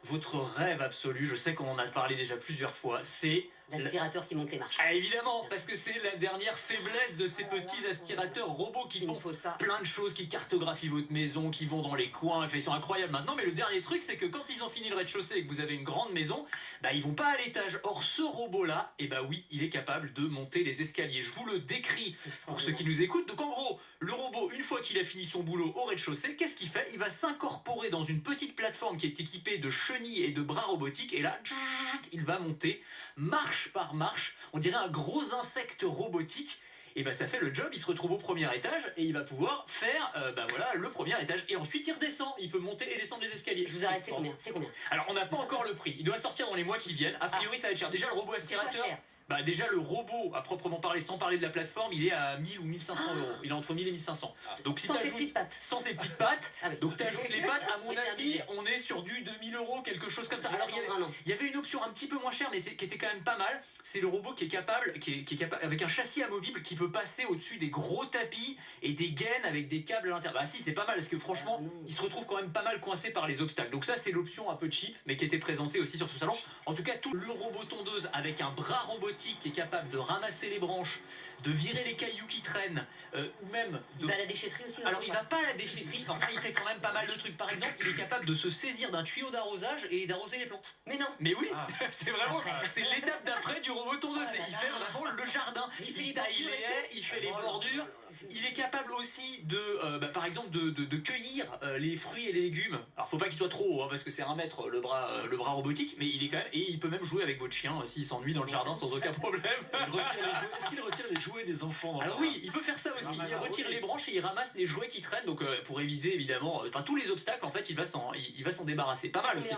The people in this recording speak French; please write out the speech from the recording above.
votre rêve absolu, je sais qu'on en a parlé déjà plusieurs fois, c'est... L'aspirateur qui monte les marches. Ah, évidemment, parce que c'est la dernière faiblesse de ces petits aspirateurs robots qui font plein de choses, qui cartographient votre maison, qui vont dans les coins, ils sont incroyables maintenant, mais le dernier truc, c'est que quand ils ont fini le rez-de-chaussée et que vous avez une grande maison, bah ils vont pas à l'étage. Or, ce robot-là, et bah oui, il est capable de monter les escaliers. Je vous le décris pour ceux qui nous écoutent. Donc en gros, le robot, une fois qu'il a fini son boulot au rez-de-chaussée, qu'est-ce qu'il fait? Il va s'incorporer dans une petite plateforme qui est équipée de chenilles et de bras robotiques, et là, il va monter marche par marche, on dirait un gros insecte robotique, et bah ça fait le job, il se retrouve au premier étage et il va pouvoir faire bah voilà, le premier étage, et ensuite il redescend, il peut monter et descendre les escaliers. Je vous arrête, c'est combien? Alors on n'a pas encore le prix, il doit sortir dans les mois qui viennent, a priori ça va être cher. Déjà le robot aspirateur, bah déjà le robot à proprement parler, sans parler de la plateforme, il est à 1000 ou 1500 euros. Il est entre 1000 et 1500. Donc si sans ses petites pattes. Sans ses petites pattes. Ah oui. Donc tu ajoutes les pattes, à mon avis, on est sur du 2000 euros, quelque chose comme ça. Alors il y avait une option un petit peu moins chère, mais qui était quand même pas mal. C'est le robot qui est capable, avec un châssis amovible qui peut passer au-dessus des gros tapis et des gaines avec des câbles à l'intérieur. Bah si, c'est pas mal, parce que franchement, il se retrouve quand même pas mal coincé par les obstacles. Donc ça, c'est l'option un peu cheap, mais qui était présentée aussi sur ce salon. En tout cas, tout le robot tondeuse avec un bras robotique qui est capable de ramasser les branches, de virer les cailloux qui traînent, ou même de... Il va à la déchetterie aussi. Alors il va pas à la déchetterie, enfin il fait quand même pas mal de trucs. Par exemple, il est capable de se saisir d'un tuyau d'arrosage et d'arroser les plantes. Mais non. Mais oui, c'est vraiment, c'est l'étape d'après du robot tondeuse. Il fait vraiment le jardin. Il taille les haies, il fait les bordures. Il est capable aussi de, par exemple, de cueillir les fruits et les légumes. Alors faut pas qu'il soit trop haut, parce que c'est 1 mètre le bras robotique, mais il est quand même, et il peut même jouer avec votre chien s'il s'ennuie dans le jardin sans aucun problème. Est-ce qu'il retire les jouets des enfants? Alors oui, il peut faire ça aussi. Il retire les branches et il ramasse les jouets qui traînent, donc pour éviter évidemment, tous les obstacles en fait, il va s'en débarrasser. Pas mal aussi.